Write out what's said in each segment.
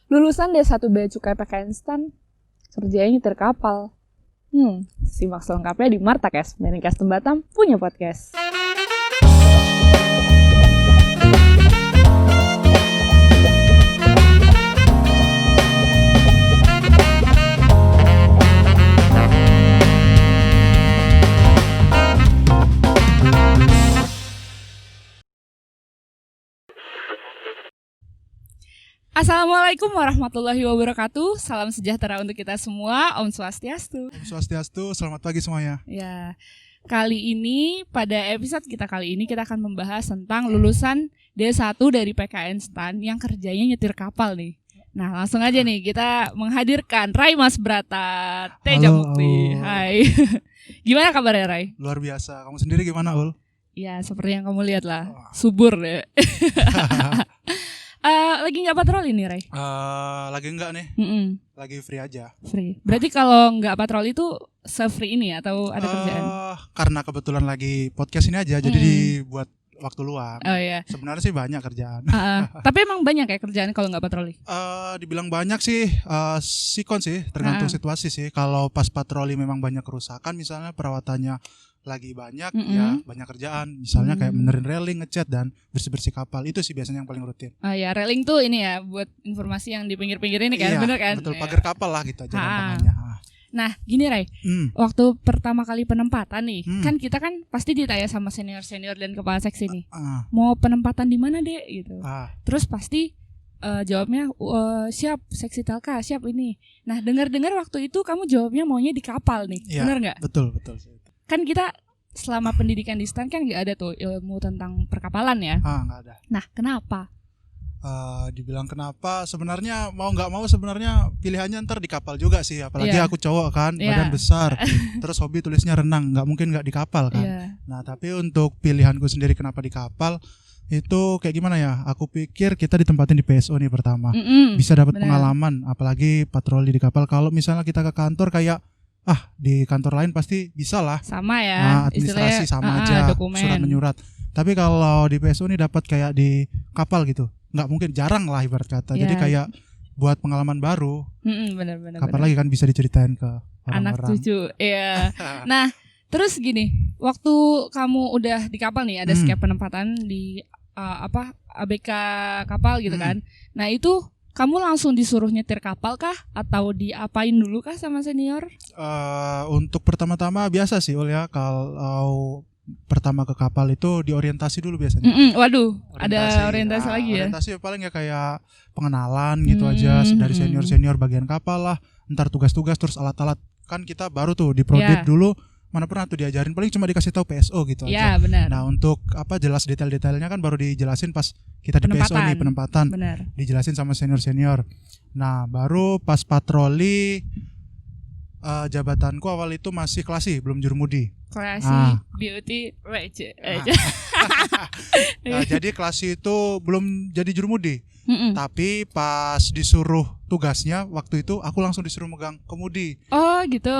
Lulusan D1 Bea Cukai PKN Stan, kerjanya nyetir kapal. Simak selengkapnya di Martakes, Meringkas Batam punya podcast. Assalamualaikum warahmatullahi wabarakatuh. Salam sejahtera untuk kita semua. Om Swastiastu. Om Swastiastu. Selamat pagi semuanya. Ya, kali ini pada episode kita kali ini kita akan membahas tentang lulusan D1 dari PKN Stan yang kerjanya nyetir kapal nih. Nah, langsung aja nih kita menghadirkan Ray Mas Brata Teja Mukti. Hai. Gimana kabarnya Ray? Luar biasa. Kamu sendiri gimana, Ul? Ya, seperti yang kamu lihat lah. Subur deh. Lagi nggak patroli nih, Ray? Lagi enggak nih. Lagi free aja. Free. Berarti kalau nggak patroli itu se-free ini atau ada kerjaan? Karena kebetulan lagi podcast ini aja, jadi dibuat waktu luang. Oh iya. Sebenarnya sih banyak kerjaan. Tapi emang banyak ya kerjaan kalau nggak patroli? Dibilang banyak sih, sikon sih, tergantung situasi sih. Kalau pas patroli memang banyak kerusakan, misalnya perawatannya lagi banyak, ya banyak kerjaan. Misalnya kayak benerin railing, ngecat dan bersih-bersih kapal. Itu sih biasanya yang paling rutin. Ya, railing tuh ini ya buat informasi yang di pinggir-pinggir ini kan, bener kan? Betul, pagar kapal lah gitu aja namanya. Nah, gini Ray, waktu pertama kali penempatan nih, kan kita kan pasti ditanya sama senior-senior dan kepala seksi nih, mau penempatan di mana dek gitu. Terus pasti jawabnya siap seksi telka, siap ini. Nah, dengar-dengar waktu itu kamu jawabnya maunya di kapal nih, bener nggak? Betul. Kan kita selama pendidikan di STAN kan nggak ada tuh ilmu tentang perkapalan ya. Nggak ada. Nah, kenapa? Dibilang kenapa, sebenarnya mau nggak mau sebenarnya pilihannya ntar di kapal juga sih, apalagi aku cowok kan, badan besar, terus hobi tulisnya renang, nggak mungkin nggak di kapal kan. Nah, tapi untuk pilihanku sendiri kenapa di kapal itu kayak gimana ya, aku pikir kita ditempatin di PSO nih pertama, bisa dapat pengalaman, apalagi patroli di kapal. Kalau misalnya kita ke kantor kayak di kantor lain pasti bisa lah, sama ya, administrasi sama aja, dokumen, surat menyurat. Tapi kalau di PSO ini dapat kayak di kapal gitu, nggak mungkin, jarang lah ibarat kata. Jadi kayak buat pengalaman baru. Benar. Kapan lagi kan bisa diceritain ke orang-orang. Anak cucu, iya. Nah, terus gini, waktu kamu udah di kapal nih, ada skep penempatan di ABK kapal gitu kan. Nah, itu kamu langsung disuruh nyetir kapal kah? Atau diapain dulu kah sama senior? Untuk pertama-tama biasa sih Ul ya. Kalau pertama ke kapal itu diorientasi dulu biasanya. Waduh, ada orientasi lagi ya? Orientasi paling ya kayak pengenalan gitu aja dari senior-senior bagian kapal lah. Ntar tugas-tugas terus alat-alat. Kan kita baru tuh di Prodip dulu. Mana pernah tuh diajarin, paling cuma dikasih tahu PSO gitu aja. Benar. Nah, untuk jelas detail-detailnya kan baru dijelasin pas kita di PSO nih, penempatan. Benar. Dijelasin sama senior-senior. Nah, baru pas patroli jabatanku awal itu masih klasi, belum jurumudi. Klasi, beauty, Nah, jadi klasi itu belum jadi jurumudi. Tapi pas disuruh tugasnya waktu itu aku langsung disuruh megang kemudi. Oh gitu.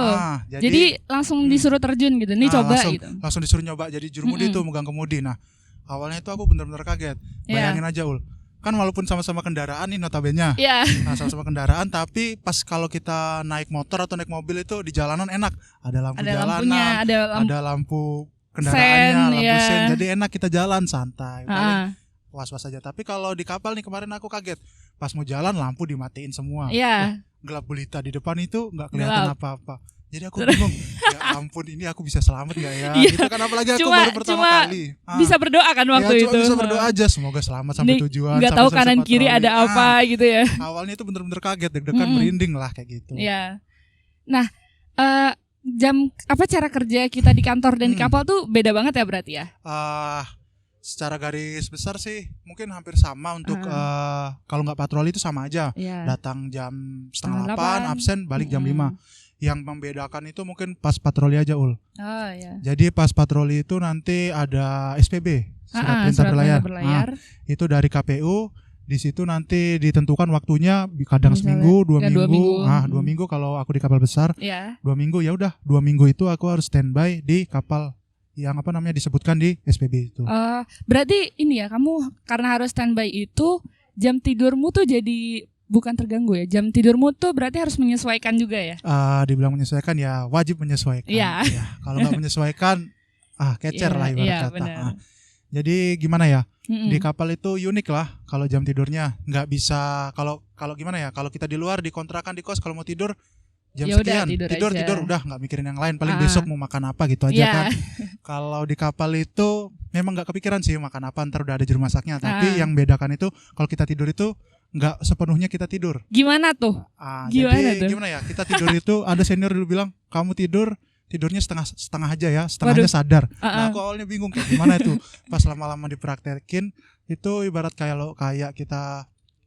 Jadi langsung disuruh terjun gitu. Nih coba gitu. Langsung disuruh nyoba jadi jurumudi itu megang kemudi. Nah, awalnya itu aku benar-benar kaget. Bayangin aja Ul. Kan walaupun sama-sama kendaraan nih notabene. Nah, sama-sama kendaraan, tapi pas kalau kita naik motor atau naik mobil itu di jalanan enak. Ada lampu jalanan, ada lampu kendaraannya, lampu sen. Jadi enak kita jalan santai. Paling was-was aja. Tapi kalau di kapal nih kemarin aku kaget. Pas mau jalan lampu dimatiin semua. Gelap gulita di depan itu nggak kelihatan apa-apa. Jadi aku bingung, ya ampun ini aku bisa selamat gak ya? Gitu kan, apalagi aku baru pertama kali. Bisa berdoa kan waktu itu. Cuma bisa berdoa aja, semoga selamat sampai tujuan. Gak tahu kanan kiri ada apa gitu ya. Awalnya itu bener-bener kaget, deg-degan, merinding lah kayak gitu. Nah, cara kerja kita di kantor dan di kapal tuh beda banget ya berarti ya? Secara garis besar sih mungkin hampir sama untuk kalau nggak patroli itu sama aja. Datang jam 7:30, absen balik jam 5. Yang membedakan itu mungkin pas patroli aja Ul. Jadi pas patroli itu nanti ada SPB, surat perintah berlayar. Itu dari KPU. Di situ nanti ditentukan waktunya, kadang seminggu, 2 minggu. 2 minggu kalau aku di kapal besar. 2 minggu ya udah. 2 minggu itu aku harus standby di kapal yang disebutkan di SPB itu. Berarti ini ya, kamu karena harus standby itu jam tidurmu tuh jadi bukan terganggu ya. Jam tidurmu tuh berarti harus menyesuaikan juga ya? Dibilang menyesuaikan ya wajib menyesuaikan. Iya. Ya, kalau nggak menyesuaikan, kecer lah ibarat kata. Jadi gimana ya? Di kapal itu unik lah. Kalau jam tidurnya nggak bisa. Kalau gimana ya? Kalau kita di luar di kontrakan di kos, kalau mau tidur jam sekian tidur udah nggak mikirin yang lain. Paling besok mau makan apa gitu aja kan. Kalau di kapal itu memang nggak kepikiran sih makan apa, ntar udah ada juru masaknya. Tapi yang bedakan itu kalau kita tidur itu nggak sepenuhnya kita tidur. Gimana tuh? Gimana ya? Kita tidur itu ada senior dulu bilang kamu tidurnya setengah aja ya, setengahnya sadar. Nah, aku awalnya bingung kayak gimana itu. Pas lama-lama dipraktekin itu ibarat kayak kita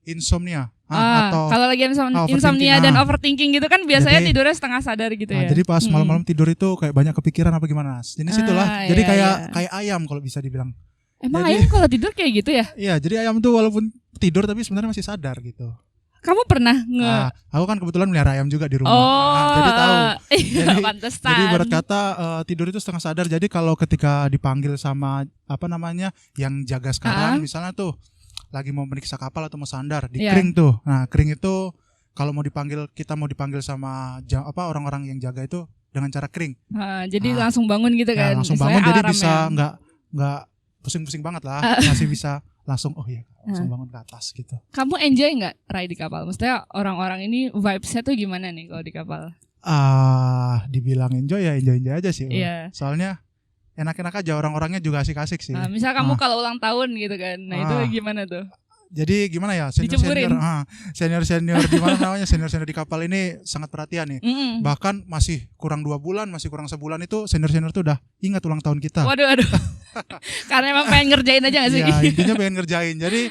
insomnia. Atau kalau lagi insomnia dan overthinking gitu kan biasanya tidurnya setengah sadar gitu ya. Jadi pas malam-malam tidur itu kayak banyak kepikiran apa gimana. Jenis itulah. Jadi kayak ayam kalau bisa dibilang. Emang ayam kalau tidur kayak gitu ya? Iya, jadi ayam tuh walaupun tidur tapi sebenarnya masih sadar gitu. Kamu pernah aku kan kebetulan melihara ayam juga di rumah. Jadi tahu. Jadi ibarat kata tidur itu setengah sadar. Jadi kalau ketika dipanggil sama yang jaga sekarang, misalnya tuh lagi mau meriksa kapal atau mau sandar di kring tuh. Nah, kring itu kalau kita mau dipanggil sama orang-orang yang jaga itu dengan cara kring. Jadi langsung bangun gitu kan. Langsung bangun jadi bisa nggak pusing-pusing banget lah. Masih bisa langsung langsung bangun ke atas gitu. Kamu enjoy nggak ride di kapal? Maksudnya orang-orang ini vibes-nya tuh gimana nih kalau di kapal? Dibilang enjoy aja sih. Soalnya enak-enak aja, orang-orangnya juga asik-asik sih. Misal kamu kalau ulang tahun gitu kan, itu gimana tuh? Jadi gimana ya, senior di kapal ini sangat perhatian nih. Bahkan masih kurang 2 bulan, masih kurang sebulan itu senior tuh udah ingat ulang tahun kita. Waduh. Karena emang pengen ngerjain aja gak sih? Ya, intinya pengen ngerjain. Jadi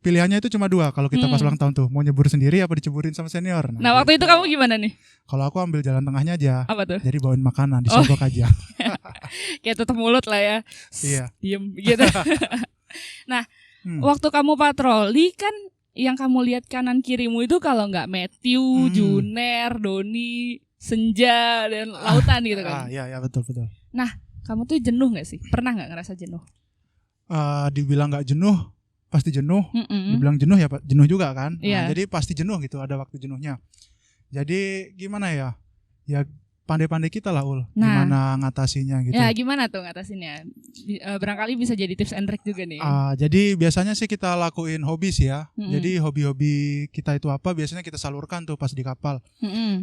pilihannya itu cuma 2 kalau kita pas ulang tahun tuh, mau nyebur sendiri apa diceburin sama senior. Nah waktu itu kamu gimana nih? Kalau aku ambil jalan tengahnya aja. Apa tuh? Jadi bawain makanan, disogok aja. Kayak tutup mulut lah ya. Iya. Diem gitu. Nah, waktu kamu patroli kan yang kamu lihat kanan kirimu itu kalau nggak Matthew, Juner, Doni, Senja dan lautan gitu kan? Iya betul. Nah, kamu tuh jenuh nggak sih? Pernah nggak ngerasa jenuh? Dibilang nggak jenuh, pasti jenuh. Dibilang jenuh ya jenuh juga kan? Yeah. Jadi pasti jenuh gitu, ada waktu jenuhnya. Jadi gimana ya? Ya pandai-pandai kita lah gimana ngatasinya gitu. Ya gimana tuh ngatasinnya? Barangkali bisa jadi tips and trick juga nih. Jadi biasanya sih kita lakuin hobi sih ya. Jadi hobi-hobi kita itu apa biasanya kita salurkan tuh pas di kapal.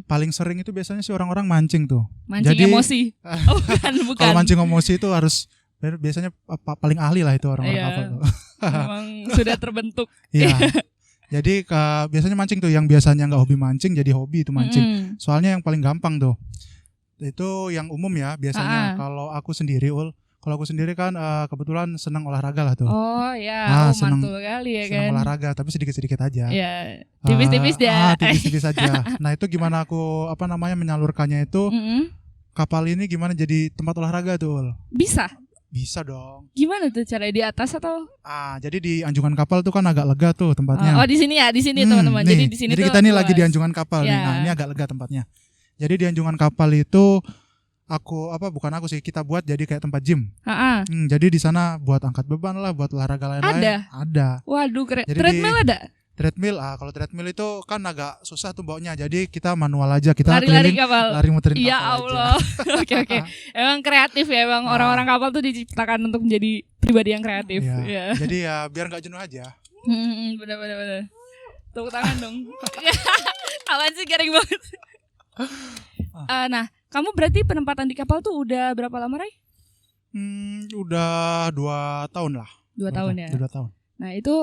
Paling sering itu biasanya sih orang-orang mancing tuh. Mancing emosi? Bukan. Kalau mancing emosi itu harus biasanya paling ahli lah itu orang-orang kapal tuh. Memang sudah terbentuk. Iya. Jadi biasanya mancing tuh yang biasanya nggak hobi mancing jadi hobi itu mancing. Soalnya yang paling gampang tuh itu yang umum ya biasanya. Kalau aku sendiri kan kebetulan senang olahraga lah tuh. Oh ya, mantul kali ya kan. Senang olahraga tapi sedikit-sedikit aja. Ya, tipis-tipis ya. Tipis-tipis aja. Nah itu gimana aku menyalurkannya itu kapal ini gimana jadi tempat olahraga tuh? Bisa dong. Gimana tuh caranya, di atas atau? Jadi di anjungan kapal tuh kan agak lega tuh tempatnya. Di sini ya, di sini teman-teman. Jadi di sini jadi kita nih lagi di anjungan kapal nih. Nah, ini agak lega tempatnya. Jadi di anjungan kapal itu kita buat jadi kayak tempat gym. Jadi di sana buat angkat beban lah, buat olahraga lain-lain. Ada. Waduh, keren. Treadmill ada? Treadmill, kalau treadmill itu kan agak susah tuh bawanya. Jadi kita manual aja, kita lari-lari kapal. Lari muterin kapal. Ya Allah. Oke. Emang kreatif ya, emang orang-orang kapal tuh diciptakan untuk menjadi pribadi yang kreatif. Ya. Jadi ya biar nggak jenuh aja. Benar. Tepuk tangan dong. Apaan sih, garing banget. Nah, kamu berarti penempatan di kapal tuh udah berapa lama, Ray? Udah 2 tahun lah. 2 tahun ya? 2 tahun. Nah itu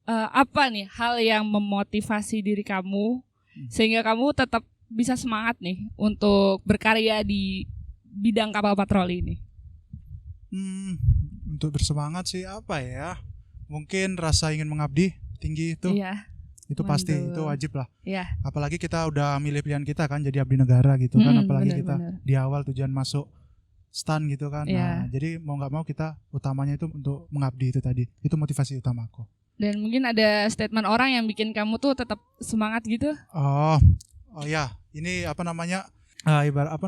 apa nih hal yang memotivasi diri kamu sehingga kamu tetap bisa semangat nih untuk berkarya di bidang kapal patroli ini? Untuk bersemangat sih apa ya? Mungkin rasa ingin mengabdi tinggi itu. Iya. Itu pasti, itu wajib lah. Iya. Apalagi kita udah milih pilihan kita kan jadi abdi negara gitu kan, apalagi kita di awal tujuan masuk stan gitu kan. Nah, jadi mau nggak mau kita utamanya itu untuk mengabdi itu tadi. Itu motivasi utamaku. Dan mungkin ada statement orang yang bikin kamu tuh tetap semangat gitu? Oh ya, ini ibarat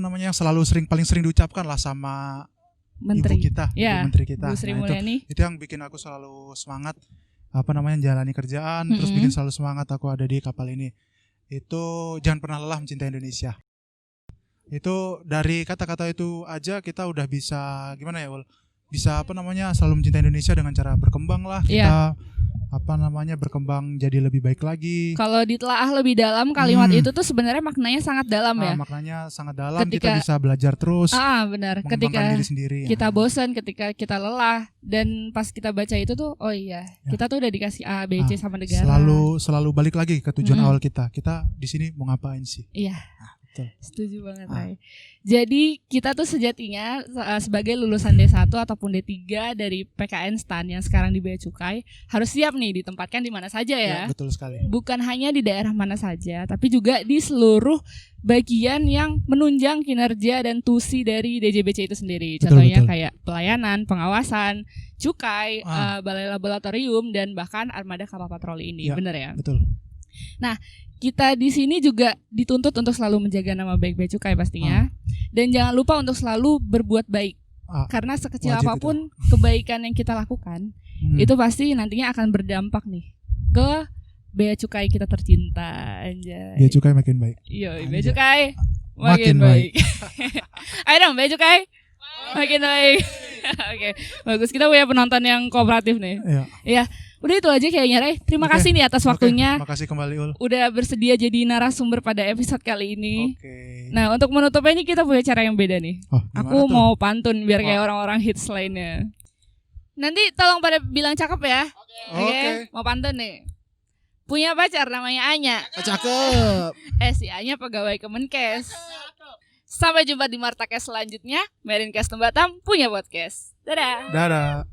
yang paling sering diucapkan lah sama Menteri. Ibu kita, Ibu Menteri kita. Bu Sri Mulyani. Itu yang bikin aku selalu semangat. jalani kerjaan, terus bikin selalu semangat aku ada di kapal ini. Itu jangan pernah lelah mencintai Indonesia. Itu dari kata-kata itu aja kita udah bisa gimana ya, Ul? Bisa selalu mencintai Indonesia dengan cara berkembang lah. Kita berkembang jadi lebih baik lagi. Kalau ditelaah lebih dalam kalimat itu tuh sebenarnya maknanya sangat dalam ya. Maknanya sangat dalam, kita bisa belajar terus. Benar. Ketika diri sendiri, kita bosan, ketika kita lelah, dan pas kita baca itu tuh, kita tuh udah dikasih A, B, C sama negara. Selalu balik lagi ke tujuan awal kita. Kita di sini mau ngapain sih? Iya. Setuju banget, Ray. Jadi kita tuh sejatinya sebagai lulusan D1 ataupun D3 dari PKN STAN yang sekarang di Bea Cukai harus siap nih ditempatkan di mana saja ya. Betul sekali. Bukan hanya di daerah mana saja, tapi juga di seluruh bagian yang menunjang kinerja dan tusi dari DJBC itu sendiri. Contohnya kayak pelayanan, pengawasan, cukai, balai laboratorium, dan bahkan armada kapal patroli ini. Bener ya? Betul. Nah, kita di sini juga dituntut untuk selalu menjaga nama baik Bea Cukai pastinya. Dan jangan lupa untuk selalu berbuat baik. Karena sekecil apapun kebaikan yang kita lakukan, itu pasti nantinya akan berdampak nih ke Bea Cukai kita tercinta. Anjay. Bea Cukai makin baik. Iya, Bea Cukai makin baik. Ayo dong, Bea Cukai makin baik. Oke, bagus. Kita punya penonton yang kooperatif nih. Iya. Udah itu aja kayaknya, Ray. Terima kasih nih atas waktunya. Makasih kembali, Ul. Udah bersedia jadi narasumber pada episode kali ini. Nah, untuk menutupnya ini kita punya cara yang beda nih. Aku mau pantun biar kayak orang-orang hits lainnya. Nanti tolong pada bilang cakep ya. Oke. Mau pantun nih. Punya pacar namanya Anya. Cakep. Si Anya pegawai Kemenkes. Sampai jumpa di Martakes selanjutnya. Marincast Batam punya podcast. Dadah. Dadah.